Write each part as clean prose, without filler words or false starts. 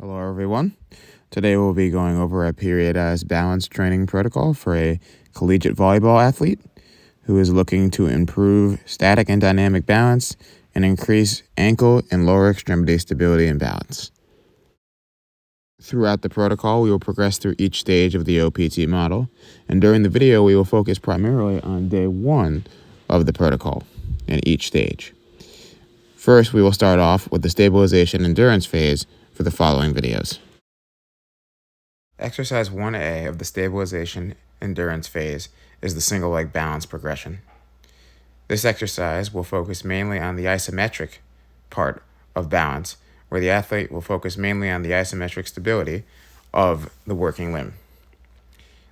Hello, everyone. Today we'll be going over a periodized balance training protocol for a collegiate volleyball athlete who is looking to improve static and dynamic balance and increase ankle and lower extremity stability and balance. Throughout the protocol, we will progress through each stage of the OPT model, and during the video, we will focus primarily on day 1 of the protocol in each stage. First, we will start off with the stabilization endurance phase for the following videos. Exercise 1A of the stabilization endurance phase is the single leg balance progression. This exercise will focus mainly on the isometric part of balance, where the athlete will focus mainly on the isometric stability of the working limb.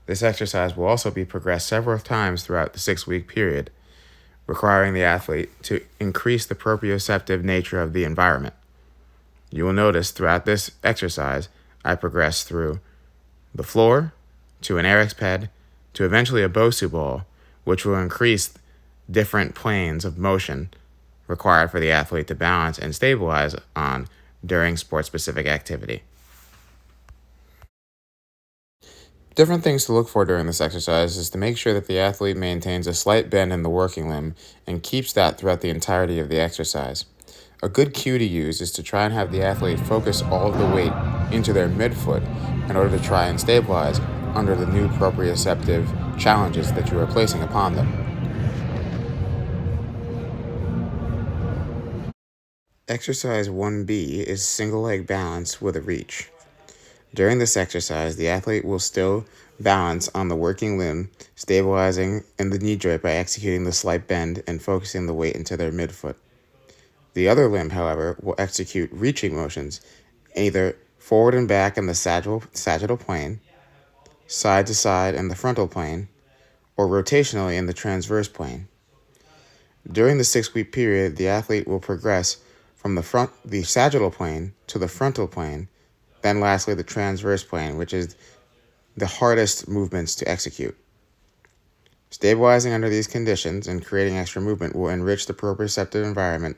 This exercise will also be progressed several times throughout the 6-week period, requiring the athlete to increase the proprioceptive nature of the environment. You will notice throughout this exercise, I progress through the floor to an Eric's ped to eventually a Bosu ball, which will increase different planes of motion required for the athlete to balance and stabilize on during sport-specific activity. Different things to look for during this exercise is to make sure that the athlete maintains a slight bend in the working limb and keeps that throughout the entirety of the exercise. A good cue to use is to try and have the athlete focus all of the weight into their midfoot in order to try and stabilize under the new proprioceptive challenges that you are placing upon them. Exercise 1B is single leg balance with a reach. During this exercise, the athlete will still balance on the working limb, stabilizing in the knee joint by executing the slight bend and focusing the weight into their midfoot. The other limb, however, will execute reaching motions, either forward and back in the sagittal plane, side to side in the frontal plane, or rotationally in the transverse plane. During the 6-week period, the athlete will progress from the sagittal plane to the frontal plane, then lastly the transverse plane, which is the hardest movements to execute. Stabilizing under these conditions and creating extra movement will enrich the proprioceptive environment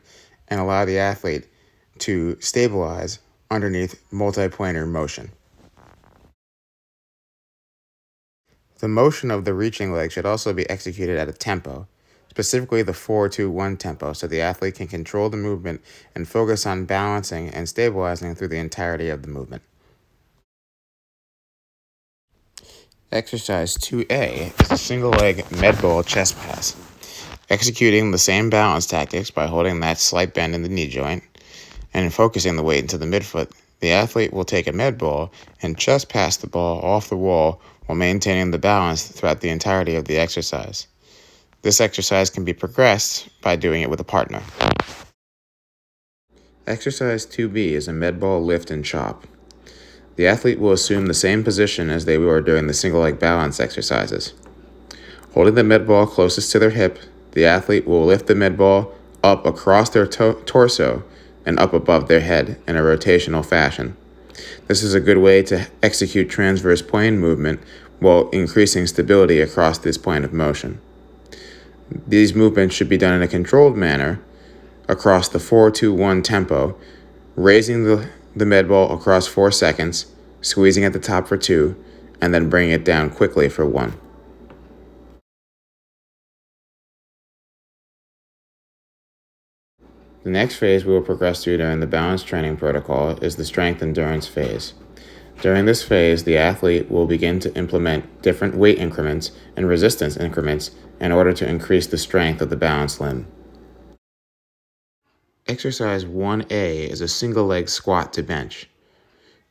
and allow the athlete to stabilize underneath multiplanar motion. The motion of the reaching leg should also be executed at a tempo, specifically the 4-2-1 tempo, so the athlete can control the movement and focus on balancing and stabilizing through the entirety of the movement. Exercise 2A is a single leg med ball chest pass. Executing the same balance tactics by holding that slight bend in the knee joint and focusing the weight into the midfoot, the athlete will take a med ball and chest pass the ball off the wall while maintaining the balance throughout the entirety of the exercise. This exercise can be progressed by doing it with a partner. Exercise 2B is a med ball lift and chop. The athlete will assume the same position as they were during the single leg balance exercises. Holding the med ball closest to their hip, the athlete will lift the med ball up across their torso and up above their head in a rotational fashion. This is a good way to execute transverse plane movement while increasing stability across this plane of motion. These movements should be done in a controlled manner across the 4-2-1 tempo, raising the med ball across 4 seconds, squeezing at the top for 2, and then bringing it down quickly for 1. The next phase we will progress through during the balance training protocol is the strength endurance phase. During this phase, the athlete will begin to implement different weight increments and resistance increments in order to increase the strength of the balanced limb. Exercise 1A is a single leg squat to bench.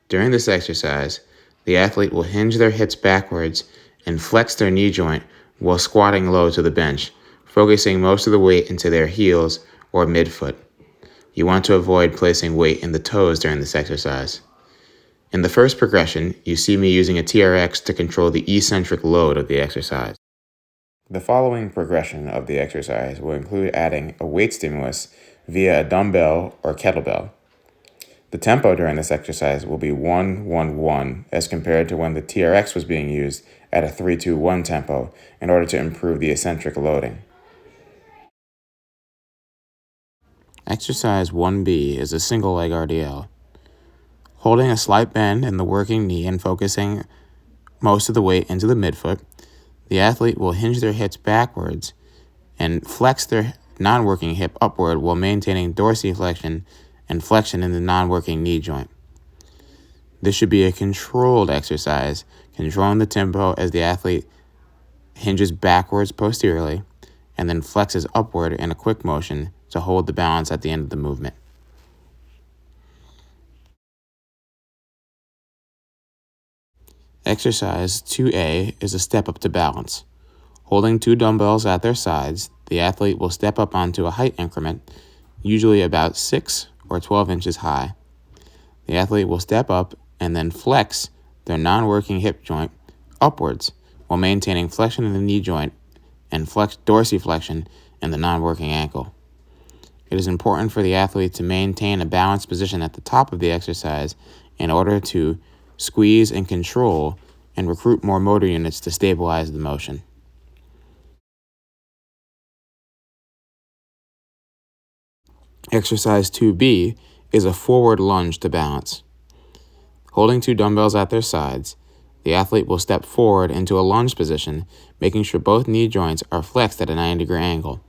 During this exercise, the athlete will hinge their hips backwards and flex their knee joint while squatting low to the bench, focusing most of the weight into their heels or midfoot. You want to avoid placing weight in the toes during this exercise. In the first progression, you see me using a TRX to control the eccentric load of the exercise. The following progression of the exercise will include adding a weight stimulus via a dumbbell or kettlebell. The tempo during this exercise will be 1-1-1 as compared to when the TRX was being used at a 3-2-1 tempo in order to improve the eccentric loading. Exercise 1B is a single leg RDL. Holding a slight bend in the working knee and focusing most of the weight into the midfoot, the athlete will hinge their hips backwards and flex their non-working hip upward while maintaining dorsiflexion and flexion in the non-working knee joint. This should be a controlled exercise, controlling the tempo as the athlete hinges backwards posteriorly and then flexes upward in a quick motion to hold the balance at the end of the movement. Exercise 2A is a step up to balance. Holding 2 dumbbells at their sides, the athlete will step up onto a height increment, usually about 6 or 12 inches high. The athlete will step up and then flex their non-working hip joint upwards while maintaining flexion in the knee joint and dorsiflexion in the non-working ankle. It is important for the athlete to maintain a balanced position at the top of the exercise in order to squeeze and control and recruit more motor units to stabilize the motion. Exercise 2B is a forward lunge to balance. Holding 2 dumbbells at their sides, the athlete will step forward into a lunge position, making sure both knee joints are flexed at a 90-degree angle.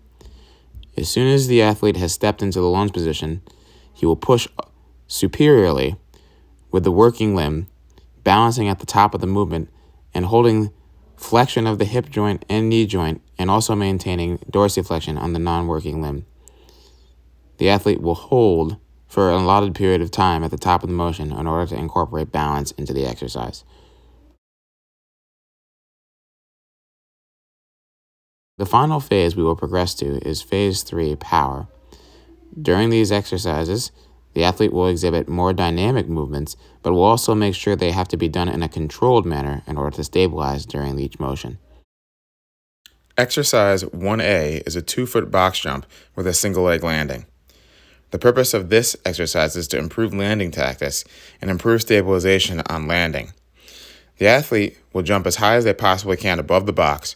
As soon as the athlete has stepped into the lunge position, he will push superiorly with the working limb, balancing at the top of the movement and holding flexion of the hip joint and knee joint, and also maintaining dorsiflexion on the non-working limb. The athlete will hold for an allotted period of time at the top of the motion in order to incorporate balance into the exercise. The final phase we will progress to is phase 3, power. During these exercises, the athlete will exhibit more dynamic movements, but will also make sure they have to be done in a controlled manner in order to stabilize during each motion. Exercise 1A is a 2-foot box jump with a single leg landing. The purpose of this exercise is to improve landing tactics and improve stabilization on landing. The athlete will jump as high as they possibly can above the box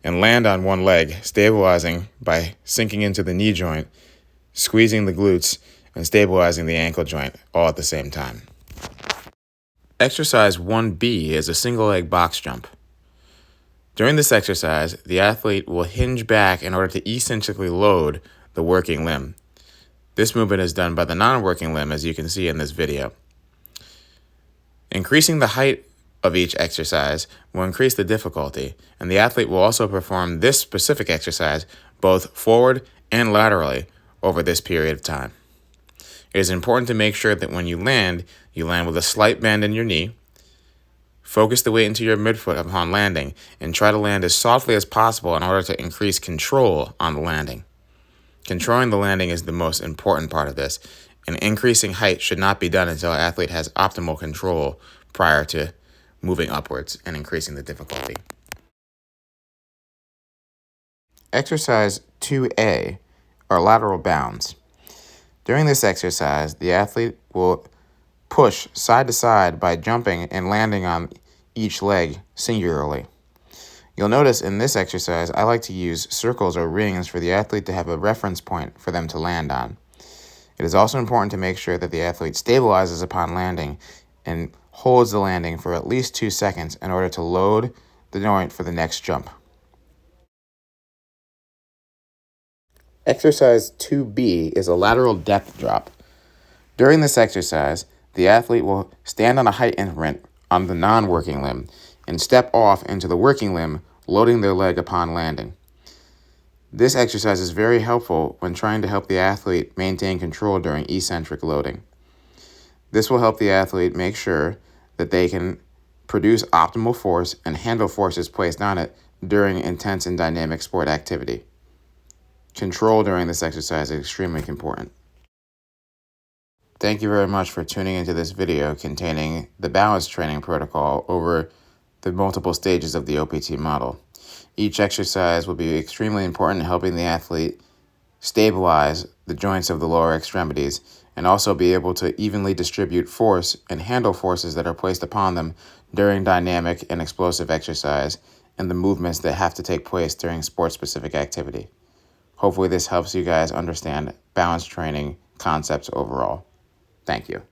and land on one leg, stabilizing by sinking into the knee joint, squeezing the glutes, and stabilizing the ankle joint all at the same time. Exercise 1B is a single leg box jump. During this exercise, the athlete will hinge back in order to eccentrically load the working limb. This movement is done by the non-working limb, as you can see in this video. Increasing the height of each exercise will increase the difficulty, and the athlete will also perform this specific exercise both forward and laterally over this period of time. It is important to make sure that when you land with a slight bend in your knee. Focus the weight into your midfoot upon landing, and try to land as softly as possible in order to increase control on the landing. Controlling the landing is the most important part of this, and increasing height should not be done until an athlete has optimal control prior to moving upwards and increasing the difficulty. Exercise 2A, or lateral bounds. During this exercise, the athlete will push side to side by jumping and landing on each leg singularly. You'll notice in this exercise, I like to use circles or rings for the athlete to have a reference point for them to land on. It is also important to make sure that the athlete stabilizes upon landing and holds the landing for at least 2 seconds in order to load the joint for the next jump. Exercise 2B is a lateral depth drop. During this exercise, the athlete will stand on a height increment on the non-working limb and step off into the working limb, loading their leg upon landing. This exercise is very helpful when trying to help the athlete maintain control during eccentric loading. This will help the athlete make sure that they can produce optimal force and handle forces placed on it during intense and dynamic sport activity. Control during this exercise is extremely important. Thank you very much for tuning into this video containing the balance training protocol over the multiple stages of the OPT model. Each exercise will be extremely important in helping the athlete stabilize the joints of the lower extremities and also be able to evenly distribute force and handle forces that are placed upon them during dynamic and explosive exercise and the movements that have to take place during sport-specific activity. Hopefully this helps you guys understand balance training concepts overall. Thank you.